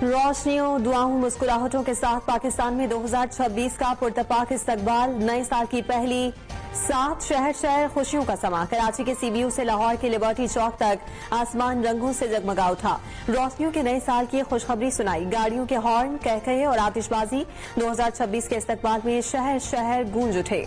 रोशनियों, दुआओं, मुस्कुराहटों के साथ पाकिस्तान में 2026 का पुरतपाक इस्तकबाल। नए साल की पहली 7 शहर खुशियों का समा। कराची के CBU से लाहौर के लिबर्टी चौक तक आसमान रंगों से जगमगा उठा। रोशनियों के नए साल की खुशखबरी सुनाई। गाड़ियों के हॉर्न, कहकहे और आतिशबाजी। 2026 के इस्तकबाल में शहर शहर गूंज उठे।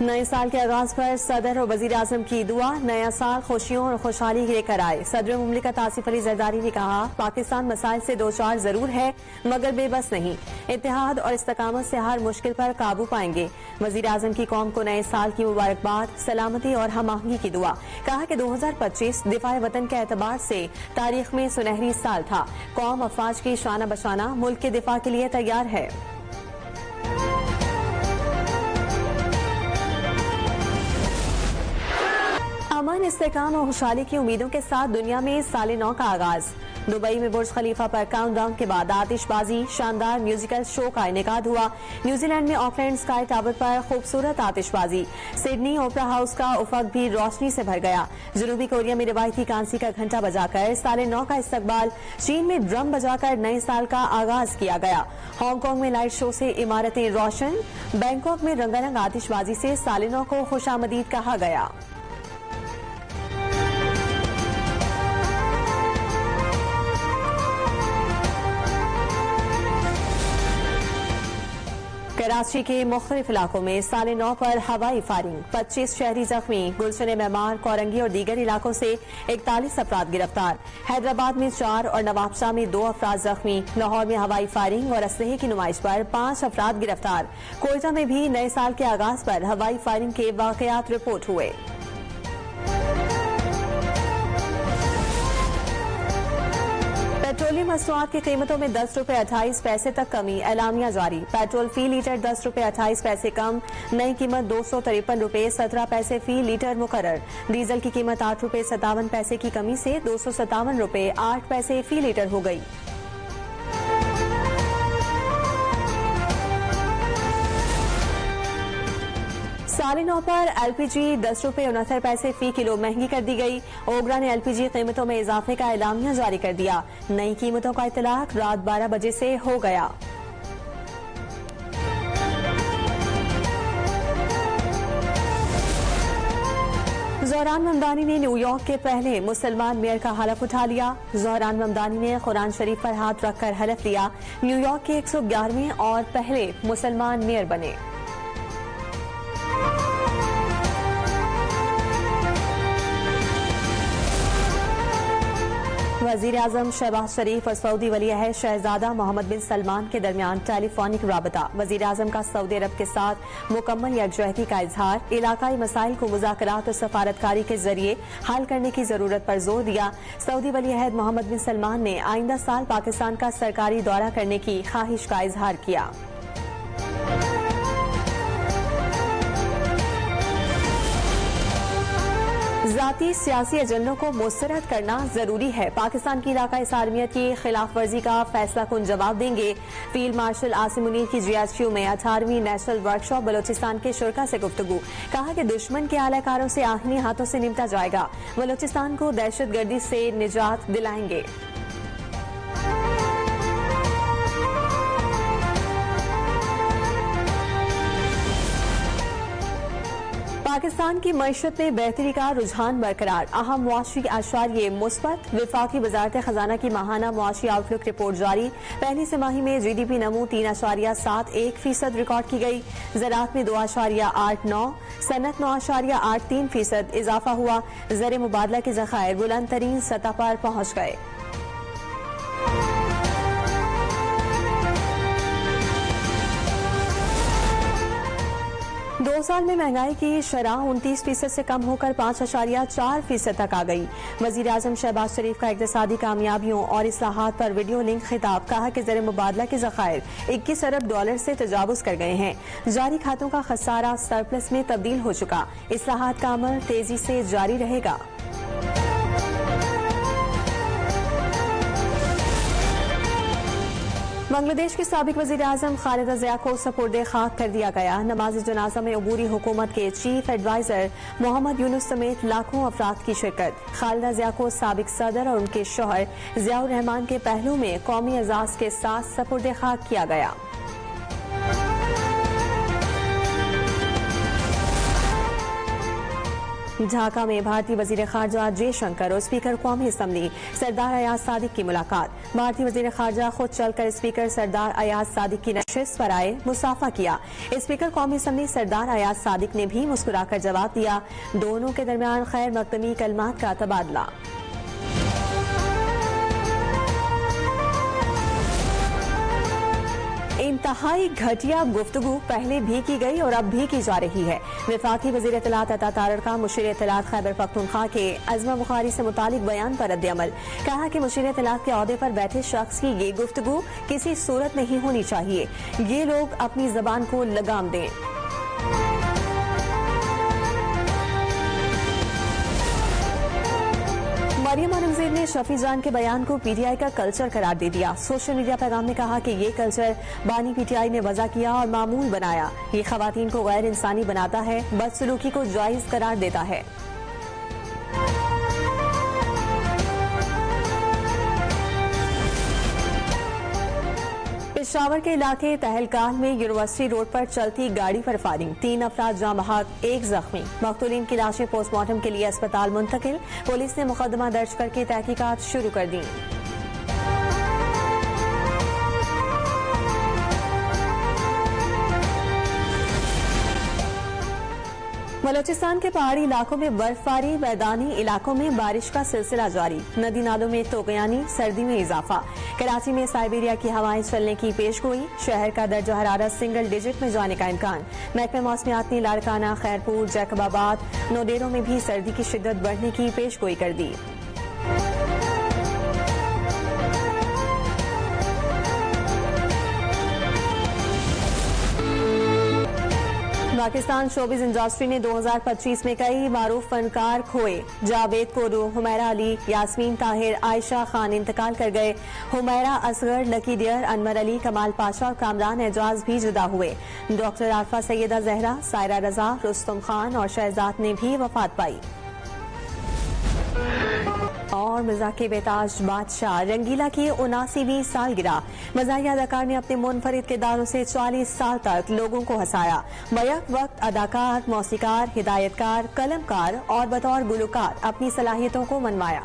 नए साल के आगाज पर सदर और वजीर आजम की दुआ। नया साल खुशियों और खुशहाली लेकर आए। सदर मुमलिकत आसिफ अली जरदारी ने कहा, पाकिस्तान मसाइल से दो चार जरूर है मगर बेबस नहीं। इत्तेहाद और इस्तकामत से हर मुश्किल पर काबू पाएंगे। वजीर आजम की कौम को नए साल की मुबारकबाद, सलामती और हम आहंगी की दुआ। कहा कि 2025 दिफाए वतन के एतबार से तारीख में सुनहरी साल था। कौम अफवाज की शाना बशाना मुल्क के दिफा के लिए तैयार है। अमन, इस्तेकाम और खुशहाली की उम्मीदों के साथ दुनिया में साल नौ का आगाज। दुबई में बुर्ज खलीफा पर काउंटडाउन के बाद आतिशबाजी, शानदार म्यूजिकल शो का इनेकाद हुआ। न्यूजीलैंड में ऑकलैंड स्काई टावर पर खूबसूरत आतिशबाजी। सिडनी ओपरा हाउस का उफक भी रोशनी से भर गया। जनूबी कोरिया में रिवायती कांसी का घंटा बजाकर साल नौ का इस्तकबाल। चीन में ड्रम बजाकर नए साल का आगाज किया गया। हांगकांग में लाइट शो से इमारतें रोशन। बैंकॉक में रंगारंग आतिशबाजी से साल नौ को खुशामदीद कहा गया। कराची के मुख्तलिफ इलाकों में साल नौ पर हवाई फायरिंग। 25 शहरी जख्मी। गुलशन मेमार, कोरंगी और दीगर इलाकों से 41 अफराद गिरफ्तार। हैदराबाद में 4 और नवाबशाह में 2 अफराद जख्मी। लाहौर में हवाई फायरिंग और असलहे की नुमाइश पर 5 अफराद गिरफ्तार। कोयटा में भी नए साल के आगाज पर हवाई फायरिंग के वाकयात रिपोर्ट हुए। पेट्रोलियम मसनूआत की कीमतों में 10 रुपए 28 पैसे तक कमी। एलामिया जारी। पेट्रोल फी लीटर 10 रुपए 28 पैसे कम। नई कीमत 253 रुपए 17 पैसे फी लीटर मुकर्रर। डीजल की कीमत 8 रुपए 57 पैसे की कमी से 257 रुपए 8 पैसे फी लीटर हो गई। साल नौ पर LPG 10 रुपए 69 पैसे फी किलो महंगी कर दी गई। ओगरा ने LPG कीमतों में इजाफे का एलामिया जारी कर दिया। नई कीमतों का इतलाक रात 12 बजे से हो गया। ज़ोहरान ममदानी ने न्यूयॉर्क के पहले मुसलमान मेयर का हलफ उठा लिया। ज़ोहरान ममदानी ने कुरान शरीफ पर हाथ रखकर हलफ लिया। न्यूयॉर्क के 111वें और पहले मुसलमान मेयर बने। वजीर आजम शहबाज शरीफ और सऊदी वली अहद शहजादा मोहम्मद बिन सलमान के दरमियान टेलीफोनिक राबता। वजीर आजम का सऊदी अरब के साथ मुकम्मल यकजहती का इजहार। इलाकाई मसाइल को मुज़ाकरात और सफारतकारी के जरिए हल करने की जरूरत पर जोर दिया। सऊदी वली अहद मोहम्मद बिन सलमान ने आइंदा साल पाकिस्तान का सरकारी दौरा करने की ख्वाहिश का इजहार किया। जाती सियासी एजेंडों को मुस्तरद करना जरूरी है। पाकिस्तान की इलाकाई सालमियत की खिलाफ वर्जी का फैसला कुन जवाब देंगे। फील्ड मार्शल आसिम मुनीर की GHQ में 18वीं नेशनल वर्कशॉप बलोचिस्तान के शुरा से गुफ्तगू। कहा कि दुश्मन के आलाकारों से आखिरी हाथों से निपटा जाएगा। बलोचिस्तान को दहशतगर्दी से निजात दिलाएंगे। पाकिस्तान की मईशत में बेहतरी का रुझान बरकरार। अहम मुआशी आशारिये मुस्बत। विफाकी वजारत खजाना की माहाना मुआशी आउटलुक रिपोर्ट जारी। पहली तिमाही में GDP नमू 3.71% रिकॉर्ड की गई। ज़राअत में 2.89, सनत 9.83% इजाफा हुआ। ज़र मुबादला के ज़खायर बुलंद तरीन सतह पर पहुंच गए। 2 साल में महंगाई की शरह 29% से कम होकर 5.4% तक आ गई। वजीर आजम शहबाज शरीफ का इक़्तिसादी कामयाबियों और इस्लाहात पर वीडियो लिंक खिताब। कहा कि ज़र मुबादला के ज़खायर $21 अरब से तजावुज़ कर गए हैं। जारी खातों का खसारा सरप्लस में तब्दील हो चुका। इस्लाहात का अमल तेजी से जारी रहेगा। बांग्लादेश के साबिक वजीर आजम खालिदा जिया को सपुर्दे खाक कर दिया गया। नमाज जनाजा में अबूरी हुकूमत के चीफ एडवाइजर मोहम्मद यूनुस समेत लाखों अफराद की शिरकत। खालिदा जिया को साबिक सदर और उनके शौहर जियाउर रहमान के पहलू में कौमी एजाज के साथ सपुर्दे खाक किया गया। ढाका में भारतीय वजीर खारजा जयशंकर और स्पीकर कौमी असम्बली सरदार अयाज सादिक की मुलाकात। भारतीय वजीर खारजा खुद चलकर स्पीकर सरदार अयाज सादिक की नशिस्त पर आए, मुसाफा किया। स्पीकर कौमी असम्बली सरदार अयाज सादिक ने भी मुस्कुराकर जवाब दिया। दोनों के दरमियान खैर मकदमी कलमात का तबादला। इंतहाई घटिया गुफ्तगू पहले भी की गई और अब भी की जा रही है। वफाकी वजीर इत्तलात अता तारड़का मुशीर इत्तलात खैबर पख्तूनख्वा के अज़मा बुखारी से मुतालिक बयान पर रद्द-ए-अमल। कहा कि मुशीर इत्तलात के ओहदे पर बैठे शख्स की ये गुफ्तगू किसी सूरत नहीं होनी चाहिए। ये लोग अपनी जबान को लगाम दें। मरियम नज़ीर ने शफी जान के बयान को पीटीआई का कल्चर करार दे दिया। सोशल मीडिया पैगाम में कहा कि ये कल्चर बानी पीटीआई ने वजह किया और मामूल बनाया। ये खवातीन को गैर इंसानी बनाता है, बदसलूकी को जायज करार देता है। पेशावर के इलाके तहलकाल में यूनिवर्सिटी रोड पर चलती गाड़ी पर फायरिंग, 3 अफराद जाँ बहक, 1 जख्मी। मकतूलीन की लाशें पोस्टमार्टम के लिए अस्पताल मुंतकिल। पुलिस ने मुकदमा दर्ज करके तहकीकात शुरू कर दी। बलोचिस्तान के पहाड़ी इलाकों में बर्फबारी, मैदानी इलाकों में बारिश का सिलसिला जारी। नदी नालों में तोगयानी, सर्दी में इजाफा। कराची में साइबेरिया की हवाएं चलने की पेशगोई। शहर का दर्जा हरारत सिंगल डिजिट में जाने का इम्कान। महकमे मौसमियात ने लाड़काना, खैरपुर, जैकबाबाद, नोडेरों में भी सर्दी की शिद्दत बढ़ने की पेशगोई कर दी। पाकिस्तान शोबिज इंडस्ट्री ने 2025 में कई मारूफ फनकार खोए। जावेद कोरू, हुमैरा अली, यास्मीन ताहिर, आयशा खान इंतकाल कर गए। हुमैरा असगर, लकी डियर, अनवर अली, कमाल पाशा और कामरान एजाज भी जुदा हुए। डॉक्टर आरफा सैयदा जहरा, सायरा रजा, रुस्तम खान और शहजाद ने भी वफात पाई। और मज़ाक के बेताज बादशाह रंगीला की 79वीं सालगिरह। मज़ाही अदाकार ने अपने मुनफरिद किरदारों से 40 साल तक लोगों को हंसाया। बैक वक्त अदाकार, मौसीकार, हिदायतकार, कलमकार और बतौर गुलकार अपनी सलाहियतों को मनवाया।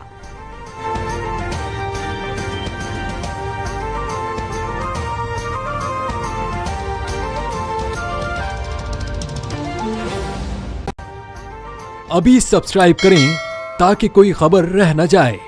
अभी सब्सक्राइब करें ताकि कोई खबर रह न जाए।